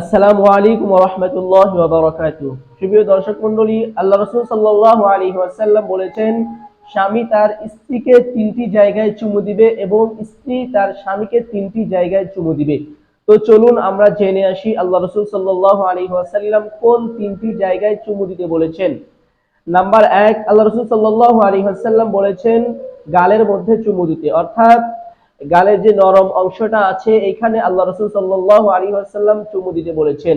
আসসালামু আলাইকুম ওয়া রাহমাতুল্লাহি ওয়া বারাকাতুহু। প্রিয় দর্শক মণ্ডলী, আল্লাহ রাসূল সাল্লাল্লাহু আলাইহি ওয়াসাল্লাম বলেছেন, স্বামী তার স্ত্রীকে তিনটি জায়গায় চুমু দিবে এবং স্ত্রী তার স্বামীকে তিনটি জায়গায় চুমু দিবে। তো চলুন আমরা জেনে আসি আল্লাহ রাসূল সাল্লাল্লাহু আলাইহি ওয়াসাল্লাম কোন তিনটি জায়গায় চুমু দিতে বলেছেন। নাম্বার 1, আল্লাহ রাসূল সাল্লাল্লাহু আলাইহি ওয়াসাল্লাম বলেছেন গালের মধ্যে চুমু দিতে, অর্থাৎ গালের যে নরম অংশটা আছে এখানে আল্লাহ রাসূল সাল্লাল্লাহু আলাইহি ওয়াসাল্লাম চুমু দিতে বলেছেন।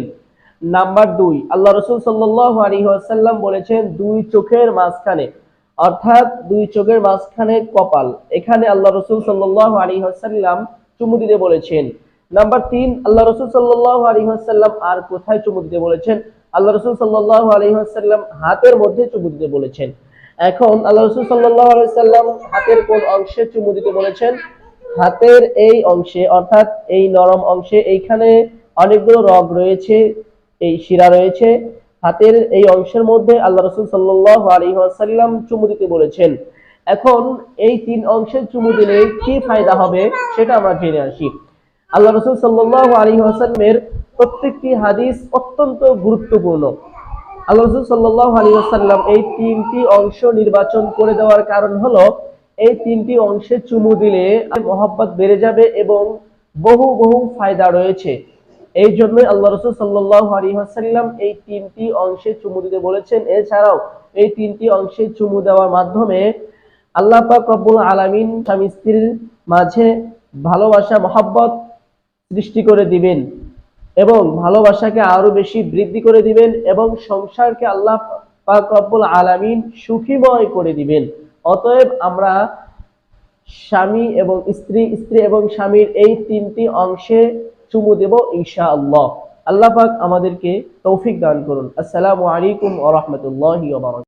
নাম্বার 2, আল্লাহ রাসূল সাল্লাল্লাহু আলাইহি ওয়াসাল্লাম বলেছেন দুই চোখের মাঝখানে, অর্থাৎ দুই চোখের মাঝখানে কপাল, এখানে আল্লাহ রাসূল সাল্লাল্লাহু আলাইহি ওয়াসাল্লাম চুমু দিতে বলেছেন। নাম্বার 3, আল্লাহ রাসূল সাল্লাল্লাহু আলাইহি ওয়াসাল্লাম আর কোথায় চুমু দিতে বলেছেন? আল্লাহ রাসূল সাল্লাল্লাহু আলাইহি ওয়াসাল্লাম হাতের মধ্যে চুমু দিতে বলেছেন। এখন আল্লাহ রাসূল সাল্লাল্লাহু আলাইহি ওয়াসাল্লাম হাতের কোন অংশে চুমু দিতে বলেছেন? হাতের এই অংশে, অর্থাৎ এই নরম অংশে, এইখানে অনেকগুলো রগ রয়েছে, এই শিরা রয়েছে, হাতের এই অংশের মধ্যে আল্লাহ রাসূল সাল্লাল্লাহু আলাইহি ওয়াসাল্লাম চুমু দিতে বলেছেন। এখন এই তিন অংশে চুমু দিলে কি ফায়দা হবে সেটা আমরা জেনে আসি। আল্লাহ রাসূল সাল্লাল্লাহু আলাইহি ওয়াসাল্লামের প্রত্যেকটি হাদিস অত্যন্ত গুরুত্বপূর্ণ। আল্লাহ রাসূল সাল্লাল্লাহু আলাইহি ওয়াসাল্লাম এই তিনটি অংশ নির্বাচন করে দেওয়ার কারণ হলো এই তিনটি অংশে চুমু দিলে মহব্বত বেড়ে যাবে এবং বহু বহু ফায়দা রয়েছে। এই জন্যই আল্লাহ রাসূল সাল্লাল্লাহু আলাইহি ওয়াসাল্লাম এই তিনটি অংশে চুমু দিতে বলেছেন। এছাড়াও এই তিনটি অংশে চুমু দেওয়ার মাধ্যমে আল্লাহ পাক রব্বুল আলামিন স্বামী স্ত্রীর মাঝে ভালোবাসা মহব্বত সৃষ্টি করে দিবেন এবং ভালোবাসাকে আরো বেশি বৃদ্ধি করে দিবেন এবং সংসারকে আল্লাহ পাক রব্বুল আলামিন সুখীময় করে দিবেন। অতএব আমরা স্বামী এবং স্ত্রী, স্ত্রী এবং স্বামীর এই তিনটি অংশে চুমু দেব ইনশাআল্লাহ। আল্লাহ পাক আমাদেরকে তৌফিক দান করুন। আসসালামু আলাইকুম ওয়া রাহমাতুল্লাহি ওয়া বারাকাতুহু।